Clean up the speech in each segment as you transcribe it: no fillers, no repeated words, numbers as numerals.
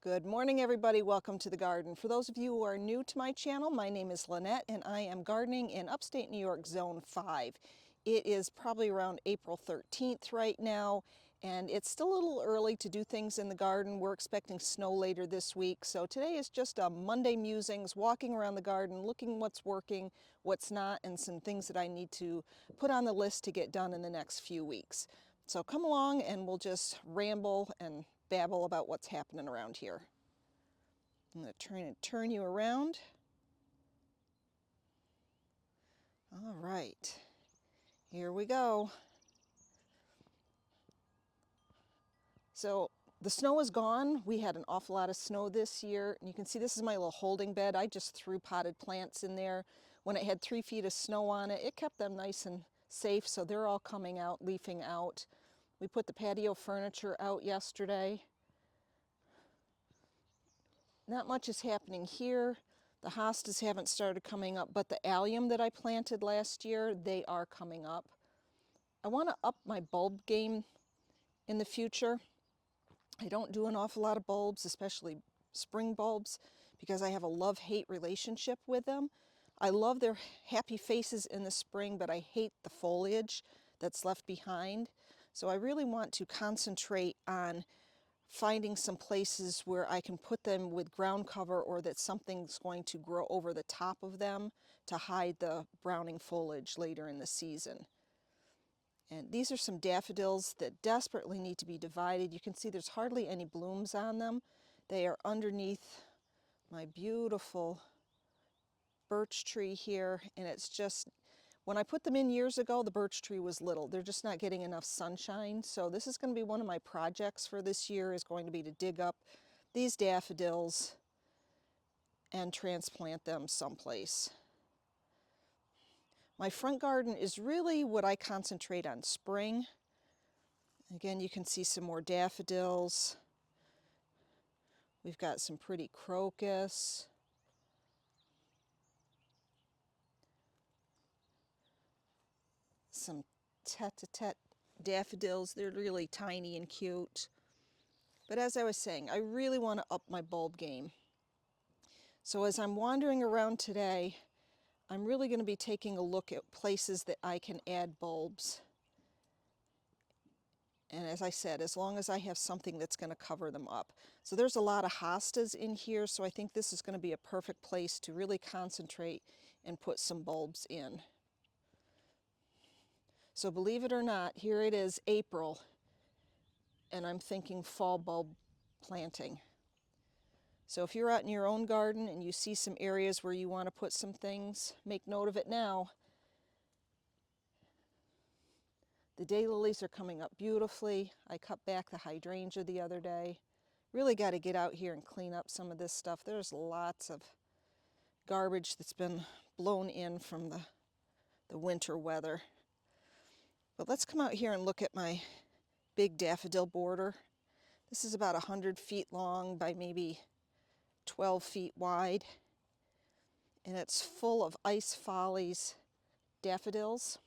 Good morning, everybody. Welcome to the garden. For those of you who are new to my channel, my name is Lynette and I am gardening in upstate New York, Zone 5. It is probably around April 13th right now, and it's still a little early to do things in the garden. We're expecting snow later this week, so today is just a Monday musings, walking around the garden, looking what's working, what's not, and some things that I need to put on the list to get done in the next few weeks. So come along and we'll just ramble and babble about what's happening around here. I'm going to turn you around. All right, here we go. So the snow is gone. We had an awful lot of snow this year. And you can see this is my little holding bed. I just threw potted plants in there. When it had 3 feet of snow on it, it kept them nice and safe. So they're all coming out, leafing out. We put the patio furniture out yesterday. Not much is happening here. The hostas haven't started coming up, but the allium that I planted last year, they are coming up. I want to up my bulb game in the future. I don't do an awful lot of bulbs, especially spring bulbs, because I have a love-hate relationship with them. I love their happy faces in the spring, but I hate the foliage that's left behind. So I really want to concentrate on finding some places where I can put them with ground cover, or that something's going to grow over the top of them to hide the browning foliage later in the season. And these are some daffodils that desperately need to be divided. You can see there's hardly any blooms on them. They are underneath my beautiful birch tree here, and it's just, when I put them in years ago, the birch tree was little. They're just not getting enough sunshine. So this is going to be one of my projects for this year, is going to be to dig up these daffodils and transplant them someplace. My front garden is really what I concentrate on spring. Again, you can see some more daffodils. We've got some pretty crocus. Some tete-a-tete daffodils. They're really tiny and cute. But as I was saying, I really want to up my bulb game. So as I'm wandering around today, I'm really going to be taking a look at places that I can add bulbs. And as I said, as long as I have something that's going to cover them up. So there's a lot of hostas in here, so I think this is going to be a perfect place to really concentrate and put some bulbs in. So believe it or not, here it is, April, and I'm thinking fall bulb planting. So if you're out in your own garden and you see some areas where you want to put some things, make note of it now. The daylilies are coming up beautifully. I cut back the hydrangea the other day. Really got to get out here and clean up some of this stuff. There's lots of garbage that's been blown in from the winter weather. But let's come out here and look at my big daffodil border. This is about 100 feet long by maybe 12 feet wide. And it's full of Ice Follies daffodils.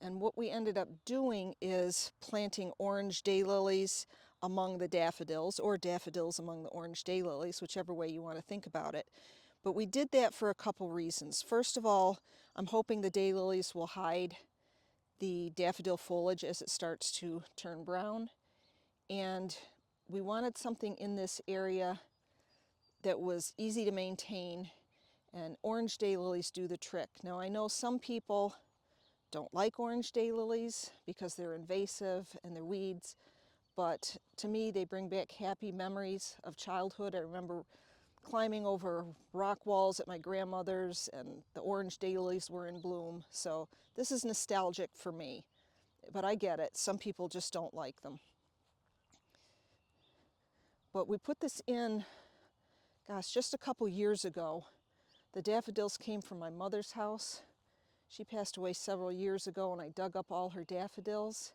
And what we ended up doing is planting orange daylilies among the daffodils, or daffodils among the orange daylilies, whichever way you want to think about it. But we did that for a couple reasons. First of all, I'm hoping the daylilies will hide the daffodil foliage as it starts to turn brown. And we wanted something in this area that was easy to maintain, and orange daylilies do the trick. Now I know some people don't like orange daylilies because they're invasive and they're weeds, but to me they bring back happy memories of childhood. I remember climbing over rock walls at my grandmother's and the orange daylilies were in bloom. So this is nostalgic for me, but I get it. Some people just don't like them. But we put this in, gosh, just a couple years ago. The daffodils came from my mother's house. She passed away several years ago, and I dug up all her daffodils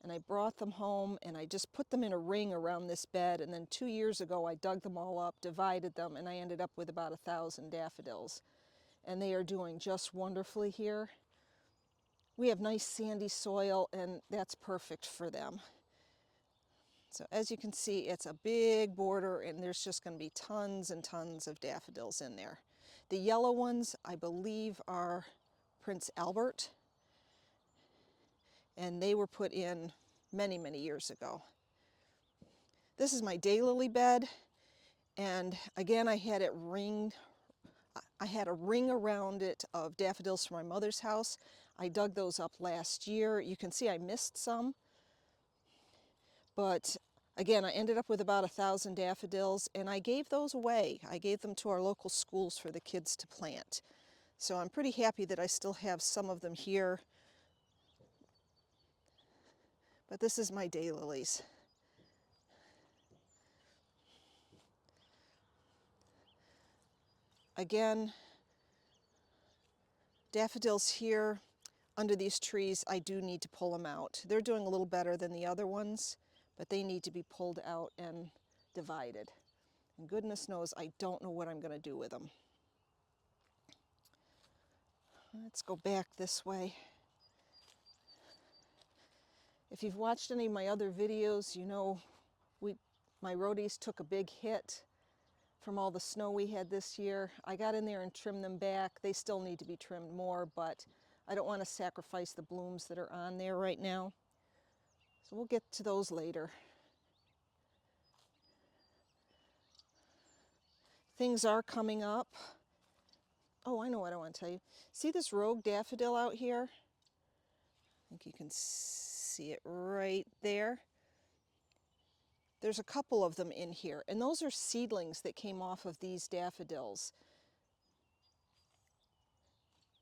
and I brought them home and I just put them in a ring around this bed. And then 2 years ago I dug them all up, divided them, and I ended up with about 1,000 daffodils. And they are doing just wonderfully here. We have nice sandy soil and that's perfect for them. So as you can see, it's a big border, and there's just going to be tons and tons of daffodils in there. The yellow ones, I believe, are Prince Albert, and they were put in many, many years ago. This is my daylily bed, and again, I had it ringed. I had a ring around it of daffodils from my mother's house. I dug those up last year. You can see I missed some, but again, I ended up with about 1,000 daffodils, and I gave those away. I gave them to our local schools for the kids to plant. So I'm pretty happy that I still have some of them here. But this is my daylilies. Again, daffodils here under these trees, I do need to pull them out. They're doing a little better than the other ones, but they need to be pulled out and divided. And goodness knows I don't know what I'm going to do with them. Let's go back this way. If you've watched any of my other videos, you know my rhodies took a big hit from all the snow we had this year. I got in there and trimmed them back. They still need to be trimmed more, but I don't want to sacrifice the blooms that are on there right now. So we'll get to those later. Things are coming up. Oh, I know what I want to tell you. See this rogue daffodil out here? I think you can see it right there. There's a couple of them in here, and those are seedlings that came off of these daffodils.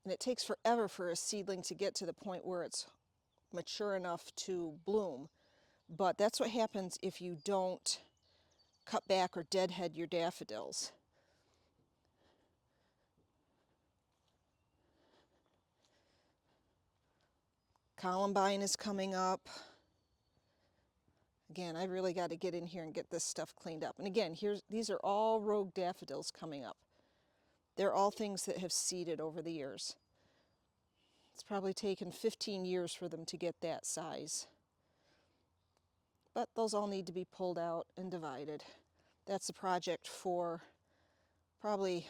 And it takes forever for a seedling to get to the point where it's mature enough to bloom. But that's what happens if you don't cut back or deadhead your daffodils. Columbine is coming up. Again, I really got to get in here and get this stuff cleaned up. And again, these are all rogue daffodils coming up. They're all things that have seeded over the years. It's probably taken 15 years for them to get that size. But those all need to be pulled out and divided. That's a project for probably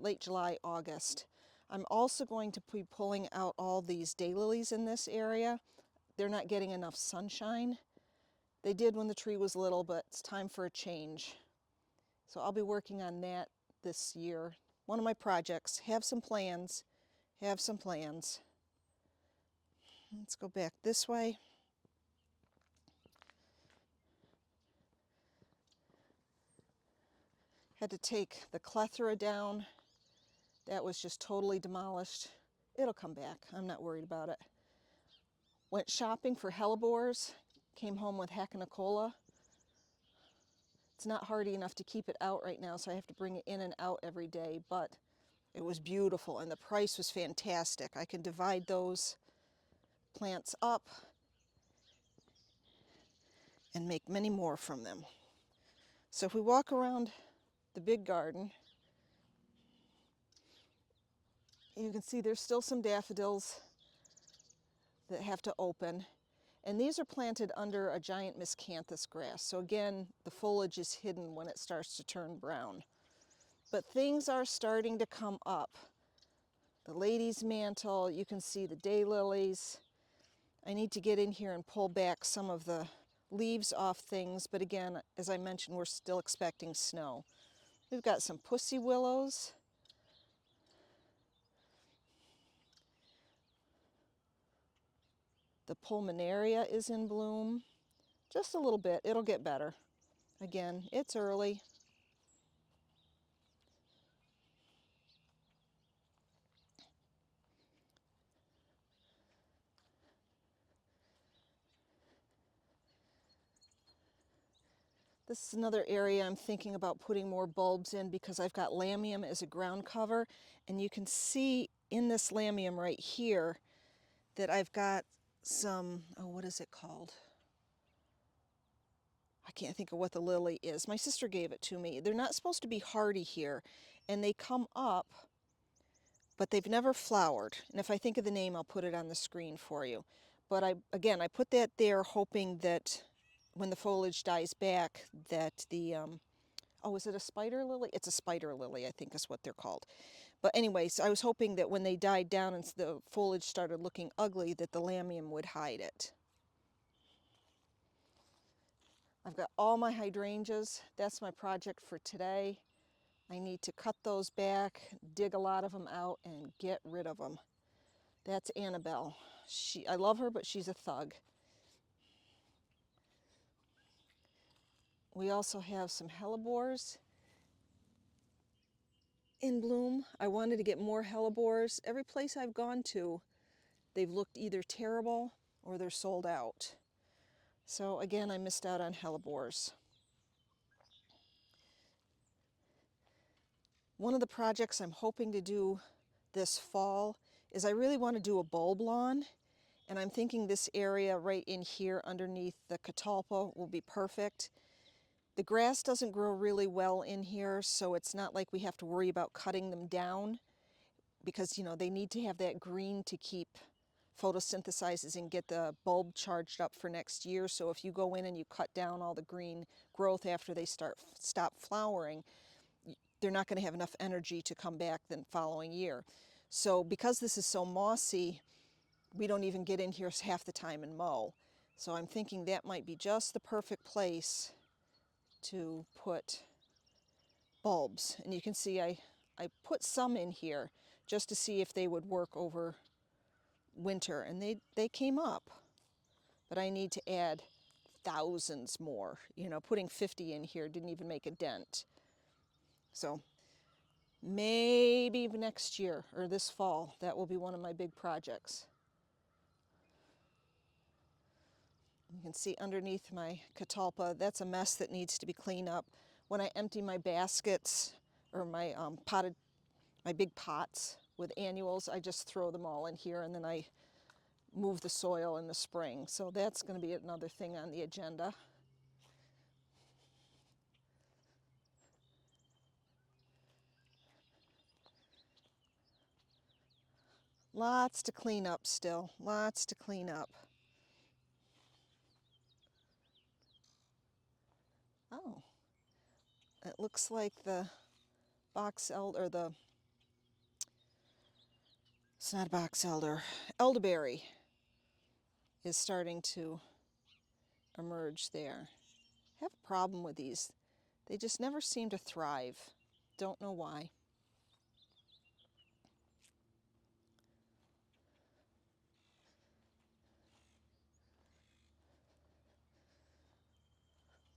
late July, August. I'm also going to be pulling out all these daylilies in this area. They're not getting enough sunshine. They did when the tree was little, but it's time for a change. So I'll be working on that this year. One of my projects. Have some plans. Have some plans. Let's go back this way. Had to take the clethra down. That was just totally demolished. It'll come back. I'm not worried about it. Went shopping for hellebores. Came home with Hackenicola. It's not hardy enough to keep it out right now, so I have to bring it in and out every day, but it was beautiful and the price was fantastic. I can divide those plants up and make many more from them. So if we walk around the big garden, you can see there's still some daffodils that have to open. And these are planted under a giant miscanthus grass. So again, the foliage is hidden when it starts to turn brown. But things are starting to come up. The lady's mantle, you can see the daylilies. I need to get in here and pull back some of the leaves off things, but again, as I mentioned, we're still expecting snow. We've got some pussy willows. The pulmonaria is in bloom. Just a little bit, it'll get better. Again, it's early. This is another area I'm thinking about putting more bulbs in because I've got lamium as a ground cover, and you can see in this lamium right here that I've got some, oh, what is it called? I can't think of what the lily is. My sister gave it to me. They're not supposed to be hardy here, and they come up, but they've never flowered. And if I think of the name, I'll put it on the screen for you. But again, I put that there hoping that when the foliage dies back, that the, oh, is it a spider lily? It's a spider lily, I think is what they're called. But anyways, I was hoping that when they died down and the foliage started looking ugly, that the lamium would hide it. I've got all my hydrangeas. That's my project for today. I need to cut those back, dig a lot of them out, and get rid of them. That's Annabelle. I love her, but she's a thug. We also have some hellebores in bloom. I wanted to get more hellebores. Every place I've gone to, they've looked either terrible or they're sold out. So again, I missed out on hellebores. One of the projects I'm hoping to do this fall is I really want to do a bulb lawn, and I'm thinking this area right in here underneath the catalpa will be perfect. The grass doesn't grow really well in here, so it's not like we have to worry about cutting them down, because, you know, they need to have that green to keep photosynthesizes and get the bulb charged up for next year. So if you go in and you cut down all the green growth after they stop flowering, they're not going to have enough energy to come back the following year. So because this is so mossy, we don't even get in here half the time and mow. So I'm thinking that might be just the perfect place to put bulbs. And you can see I put some in here just to see if they would work over winter, and they came up. But I need to add thousands more. You know, putting 50 in here didn't even make a dent. So maybe next year or this fall, that will be one of my big projects. You can see underneath my catalpa, that's a mess that needs to be cleaned up. When I empty my baskets or my my big pots with annuals, I just throw them all in here, and then I move the soil in the spring. So that's going to be another thing on the agenda. Lots to clean up still, lots to clean up. Oh, it looks like the box elder, or it's not box elder, elderberry is starting to emerge there. I have a problem with these. They just never seem to thrive. Don't know why.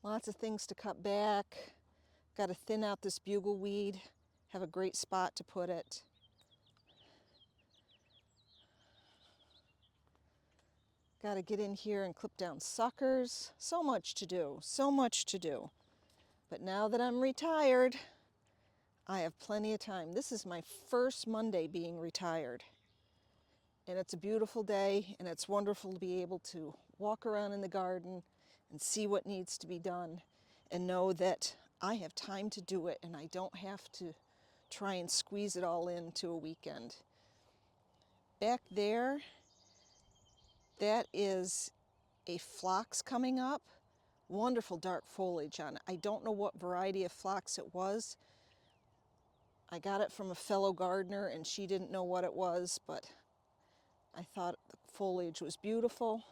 Lots of things to cut back. Got to thin out this bugleweed. Have a great spot to put it. Got to get in here and clip down suckers. So much to do, so much to do. But now that I'm retired, I have plenty of time. This is my first Monday being retired. And it's a beautiful day, and it's wonderful to be able to walk around in the garden and see what needs to be done and know that I have time to do it and I don't have to try and squeeze it all into a weekend. Back there, that is a phlox coming up. Wonderful dark foliage on it. I don't know what variety of phlox it was. I got it from a fellow gardener and she didn't know what it was, but I thought the foliage was beautiful.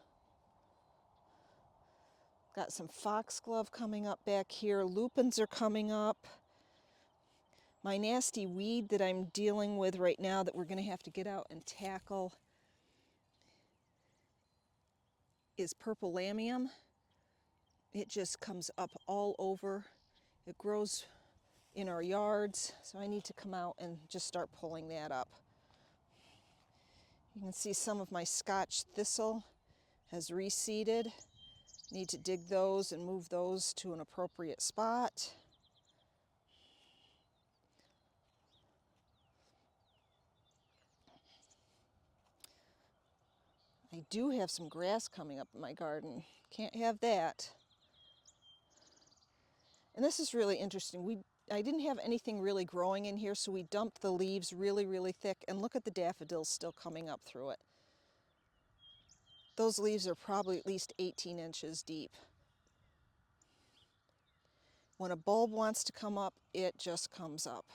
Got some foxglove coming up back here. Lupins are coming up. My nasty weed that I'm dealing with right now that we're going to have to get out and tackle is purple lamium. It just comes up all over. It grows in our yards, so I need to come out and just start pulling that up. You can see some of my Scotch thistle has reseeded. Need to dig those and move those to an appropriate spot. I do have some grass coming up in my garden. Can't have that. And this is really interesting. I didn't have anything really growing in here, so we dumped the leaves really, really thick. And look at the daffodils still coming up through it. Those leaves are probably at least 18 inches deep. When a bulb wants to come up, it just comes up.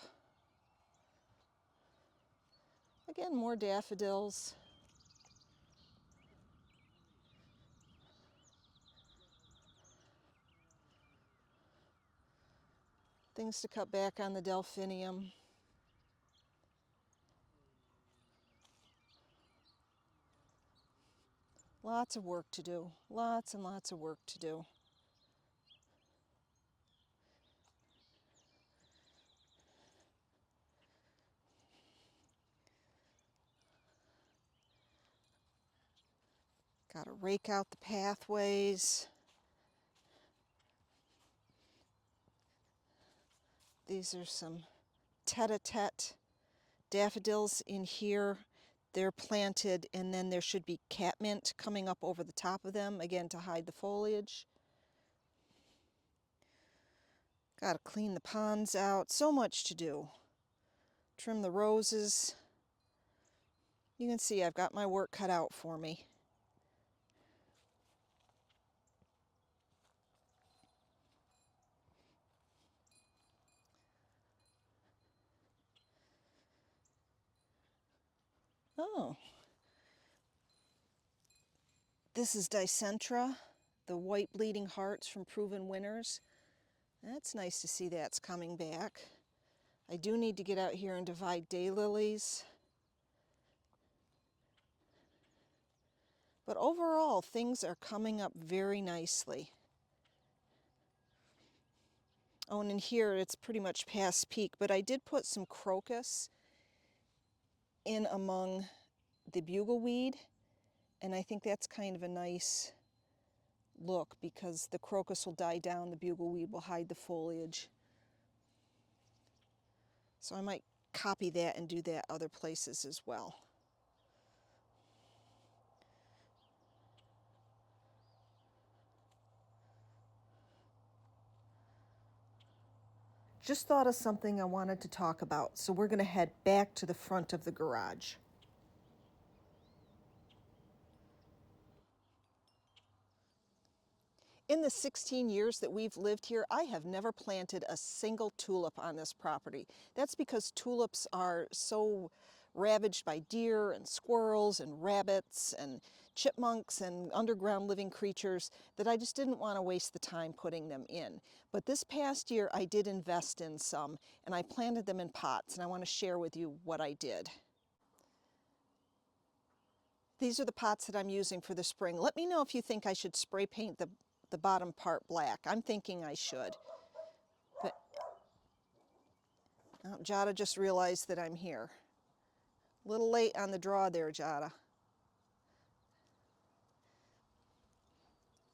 Again, more daffodils. Things to cut back on the delphinium. Lots of work to do. Lots and lots of work to do. Got to rake out the pathways. These are some tete-a-tete daffodils in here. They're planted, and then there should be catmint coming up over the top of them, again to hide the foliage. Got to clean the ponds out. So much to do. Trim the roses. You can see I've got my work cut out for me. Oh, this is Dicentra, the white bleeding hearts from Proven Winners. That's nice to see that's coming back. I do need to get out here and divide daylilies. But overall, things are coming up very nicely. Oh, and in here, it's pretty much past peak, but I did put some crocus in among the bugleweed, and I think that's kind of a nice look because the crocus will die down, the bugleweed will hide the foliage. So I might copy that and do that other places as well. Just thought of something I wanted to talk about, so we're going to head back to the front of the garage. In the 16 years that we've lived here, I have never planted a single tulip on this property. That's because tulips are so ravaged by deer and squirrels and rabbits and chipmunks and underground living creatures that I just didn't want to waste the time putting them in. But this past year I did invest in some, and I planted them in pots, and I want to share with you what I did. These are the pots that I'm using for the spring. Let me know if you think I should spray paint the bottom part black. I'm thinking I should. But oh, Jada just realized that I'm here. A little late on the draw there, Jada.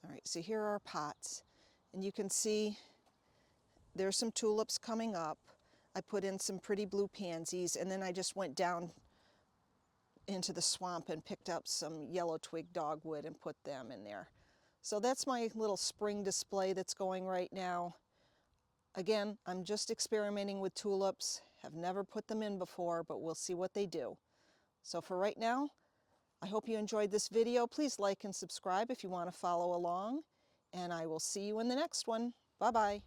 All right, so here are our pots. And you can see there's some tulips coming up. I put in some pretty blue pansies, and then I just went down into the swamp and picked up some yellow twig dogwood and put them in there. So that's my little spring display that's going right now. Again, I'm just experimenting with tulips. Have never put them in before, but we'll see what they do. So for right now, I hope you enjoyed this video. Please like and subscribe if you want to follow along, and I will see you in the next one. Bye-bye.